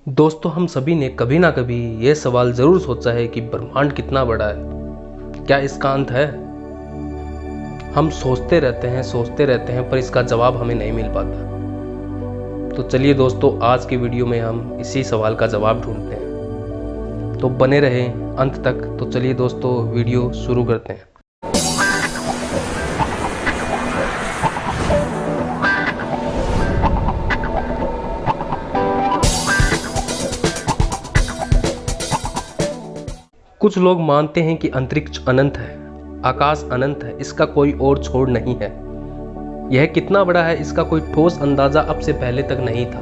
दोस्तों, हम सभी ने कभी ना कभी ये सवाल ज़रूर सोचा है कि ब्रह्मांड कितना बड़ा है। क्या इसका अंत है? हम सोचते रहते हैं पर इसका जवाब हमें नहीं मिल पाता। तो चलिए दोस्तों, आज की वीडियो में हम इसी सवाल का जवाब ढूंढते हैं। तो बने रहें अंत तक। तो चलिए दोस्तों, वीडियो शुरू करते हैं। कुछ लोग मानते हैं कि अंतरिक्ष अनंत है, आकाश अनंत है, इसका कोई और छोर नहीं है। यह कितना बड़ा है इसका कोई ठोस अंदाजा अब से पहले तक नहीं था।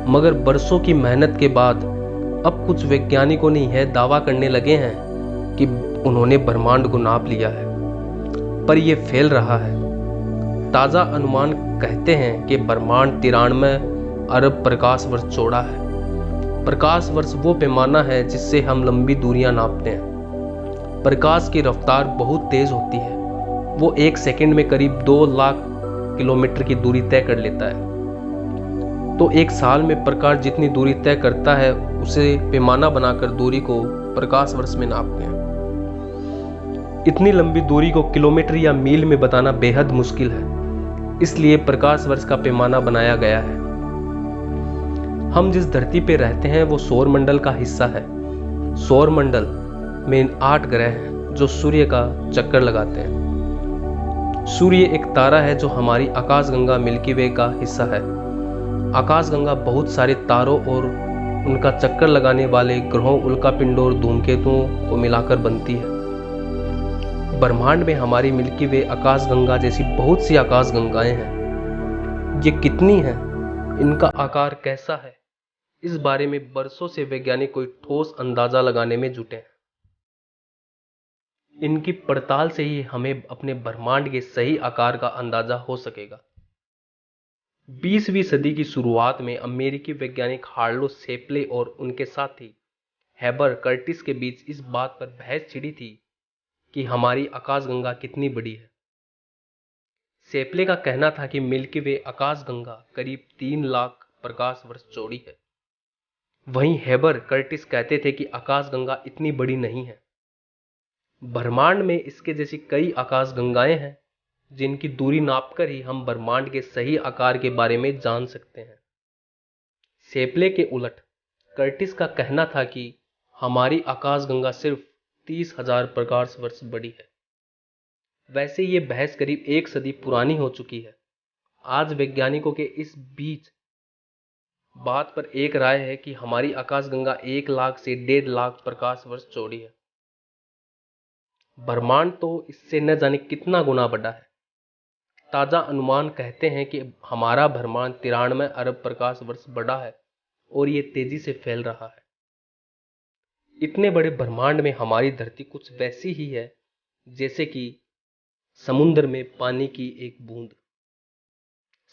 मगर बरसों की मेहनत के बाद अब कुछ वैज्ञानिकों ने यह दावा करने लगे हैं कि उन्होंने ब्रह्मांड को नाप लिया है, पर यह फैल रहा है। ताज़ा अनुमान कहते हैं कि ब्रह्मांड 93 अरब प्रकाश वर्ष चौड़ा है। प्रकाश वर्ष वो पैमाना है जिससे हम लंबी दूरियां नापते हैं। प्रकाश की रफ्तार बहुत तेज होती है। वो 1 सेकंड में करीब 2 लाख किलोमीटर की दूरी तय कर लेता है। तो 1 साल में प्रकाश जितनी दूरी तय करता है उसे पैमाना बनाकर दूरी को प्रकाश वर्ष में नापते हैं। इतनी लंबी दूरी को किलोमीटर या मील में बताना बेहद मुश्किल है, इसलिए प्रकाश वर्ष का पैमाना बनाया गया है। हम जिस धरती पे रहते हैं वो सौर मंडल का हिस्सा है। सौर मंडल में 8 ग्रह हैं जो सूर्य का चक्कर लगाते हैं। सूर्य एक तारा है जो हमारी आकाशगंगा मिल्की वे का हिस्सा है। आकाशगंगा बहुत सारे तारों और उनका चक्कर लगाने वाले ग्रहों, उल्कापिंडों और धूमकेतुओं को मिलाकर बनती है। ब्रह्मांड में हमारी मिल्की वे आकाशगंगा जैसी बहुत सी आकाशगंगाएं हैं। ये कितनी हैं, इनका आकार कैसा है, इस बारे में बरसों से वैज्ञानिक कोई ठोस अंदाजा लगाने में जुटे हैं। इनकी पड़ताल से ही हमें अपने ब्रह्मांड के सही आकार का अंदाजा हो सकेगा। 20वीं सदी की शुरुआत में अमेरिकी वैज्ञानिक हार्लो शेप्ले और उनके साथी हेबर कर्टिस के बीच इस बात पर बहस छिड़ी थी कि हमारी आकाशगंगा कितनी बड़ी है। शेप्ले का कहना था कि मिल्की वे आकाशगंगा करीब 3 लाख प्रकाश वर्ष चौड़ी है। वहीं हेबर कर्टिस कहते थे कि आकाशगंगा इतनी बड़ी नहीं है। ब्रह्मांड में इसके जैसी कई आकाशगंगाएं हैं जिनकी दूरी नापकर ही हम ब्रह्मांड के सही आकार के बारे में जान सकते हैं। शेप्ले के उलट कर्टिस का कहना था कि हमारी आकाशगंगा सिर्फ 30,000 प्रकाश वर्ष बड़ी है। वैसे ये बहस करीब 1 सदी पुरानी हो चुकी है। आज वैज्ञानिकों के इस बीच बात पर एक राय है कि हमारी आकाशगंगा 1 लाख से 1.5 लाख प्रकाश वर्ष चौड़ी है। ब्रह्मांड तो इससे न जाने कितना गुना बड़ा है। ताजा अनुमान कहते हैं कि हमारा ब्रह्मांड 93 अरब प्रकाश वर्ष बड़ा है और ये तेजी से फैल रहा है। इतने बड़े ब्रह्मांड में हमारी धरती कुछ वैसी ही है जैसे कि समुद्र में पानी की एक बूंद।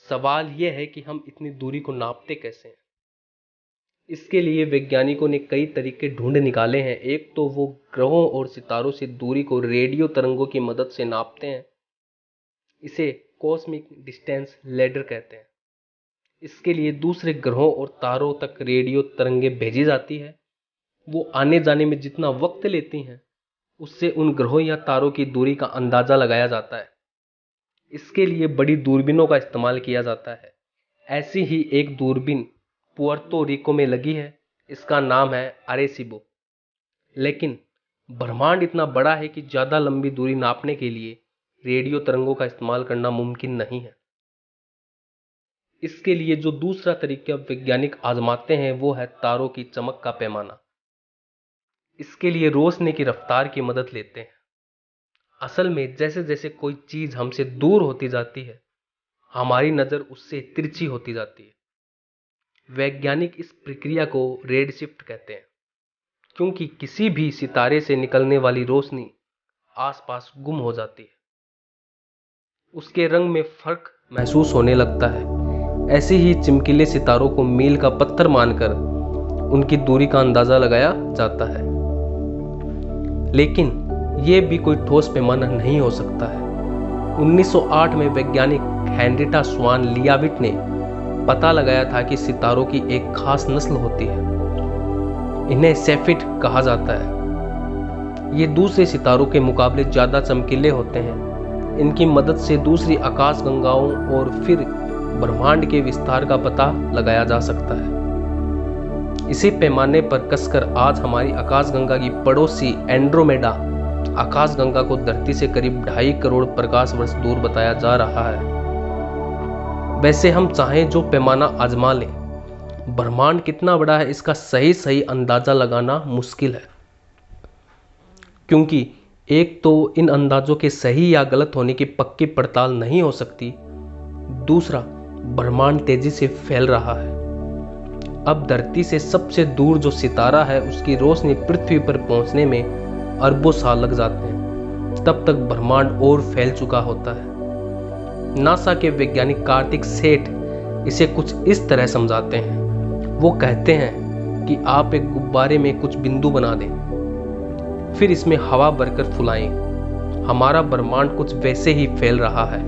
सवाल यह है कि हम इतनी दूरी को नापते कैसे हैं। इसके लिए वैज्ञानिकों ने कई तरीके ढूंढ निकाले हैं। एक तो वो ग्रहों और सितारों से दूरी को रेडियो तरंगों की मदद से नापते हैं। इसे कॉस्मिक डिस्टेंस लैडर कहते हैं। इसके लिए दूसरे ग्रहों और तारों तक रेडियो तरंगें भेजी जाती है। वो आने जाने में जितना वक्त लेती हैं उससे उन ग्रहों या तारों की दूरी का अंदाजा लगाया जाता है। इसके लिए बड़ी दूरबीनों का इस्तेमाल किया जाता है। ऐसी ही एक दूरबीन पुर्तो रिको में लगी है। इसका नाम है अरेसिबो। लेकिन ब्रह्मांड इतना बड़ा है कि ज़्यादा लंबी दूरी नापने के लिए रेडियो तरंगों का इस्तेमाल करना मुमकिन नहीं है। इसके लिए जो दूसरा तरीका वैज्ञानिक आजमाते हैं वो है तारों की चमक का पैमाना। इसके लिए रोशनी की रफ्तार की मदद लेते हैं। असल में जैसे जैसे कोई चीज हमसे दूर होती जाती है हमारी नज़र उससे तिरछी होती जाती है। वैज्ञानिक इस प्रक्रिया को रेडशिफ्ट कहते हैं, क्योंकि किसी भी सितारे से निकलने वाली रोशनी आसपास गुम हो जाती है। उसके रंग में फर्क महसूस होने लगता है। ऐसे ही चमकीले सितारों को मील का पत्थर मानकर उनकी दूरी का अंदाजा लगाया जाता है। लेकिन यह भी कोई ठोस पैमाना नहीं हो सकता है। 1908 में वैज्ञानिक हेनरिटा स्वान लियाविट ने पता लगाया था कि सितारों की एक खास नस्ल होती है। इन्हें सेफिड कहा जाता है। ये दूसरे सितारों के मुकाबले ज़्यादा चमकीले होते हैं। इनकी मदद से दूसरी आकाशगंगाओं और फिर ब्रह्मांड के विस्तार का पता लगाया जा सकता है। इसी पैमाने पर कसकर आज हमारी आकाशगंगा की पड़ोसी एंड्रोमेडा आकाशगंगा को धरती से करीब 2.5 करोड़ प्रकाश वर्ष दूर बताया जा रहा है। वैसे हम चाहें जो पैमाना आजमा लें, ब्रह्मांड कितना बड़ा है इसका सही अंदाजा लगाना मुश्किल है, क्योंकि एक तो इन अंदाजों के सही या गलत होने की पक्की पड़ताल नहीं हो सकती, दूसरा ब्रह्मांड तेजी से फैल रहा है। अब धरती से सबसे दूर जो सितारा है उसकी रोशनी पृथ्वी पर पहुंचने में अरबों साल लग जाते हैं। तब तक ब्रह्मांड और फैल चुका होता है। नासा के वैज्ञानिक कार्तिक सेठ इसे कुछ इस तरह समझाते हैं। वो कहते हैं कि आप एक गुब्बारे में कुछ बिंदु बना दें, फिर इसमें हवा भरकर फुलाएं। हमारा ब्रह्मांड कुछ वैसे ही फैल रहा है,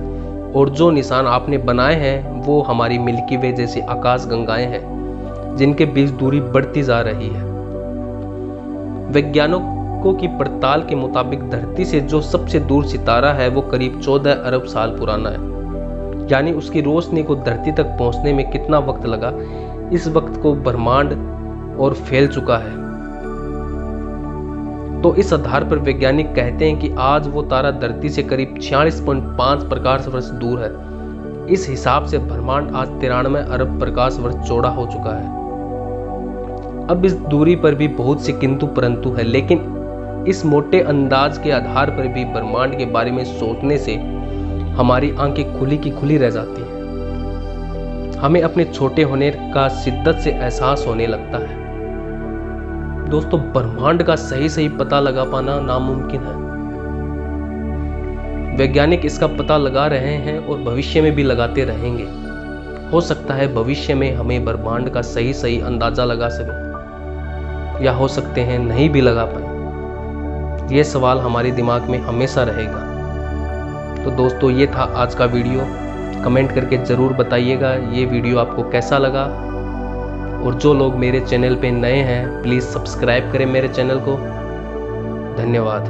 और जो निशान आपने बनाए हैं वो हमारी मिल्की वे जैसी आकाशगंगाएं हैं जिनके बीच दूरी बढ़ती जा रही है। वैज्ञानिकों की पड़ताल के मुताबिक धरती से जो सबसे दूर सितारा है वो करीब 14 अरब साल पुराना है। यानी उसकी रोशनी को धरती तक पहुंचने में कितना वक्त लगा, इस वक्त को ब्रह्मांड और फैल चुका है। तो इस आधार पर वैज्ञानिक कहते हैं कि आज वो तारा धरती से करीब 46.5 प्रकाश वर्ष दूर है। इस हिसाब से ब्रह्मांड आज 93 अरब प्रकाश वर्ष चौड़ा हो चुका है। अब इस दूरी पर भी बहुत से किंतु परंतु है, लेकिन इस मोटे अंदाज के आधार पर भी ब्रह्मांड के बारे में सोचने से हमारी आंखें खुली की खुली रह जाती हैं। हमें अपने छोटे होने का शिद्दत से एहसास होने लगता है। दोस्तों, ब्रह्मांड का सही पता लगा पाना नामुमकिन है। वैज्ञानिक इसका पता लगा रहे हैं और भविष्य में भी लगाते रहेंगे। हो सकता है भविष्य में हमें ब्रह्मांड का सही अंदाजा लगा सकें, या हो सकते हैं नहीं भी लगा पाए। यह सवाल हमारे दिमाग में हमेशा रहेगा। तो दोस्तों, ये था आज का वीडियो। कमेंट करके ज़रूर बताइएगा ये वीडियो आपको कैसा लगा। और जो लोग मेरे चैनल पे नए हैं प्लीज़ सब्सक्राइब करें मेरे चैनल को। धन्यवाद।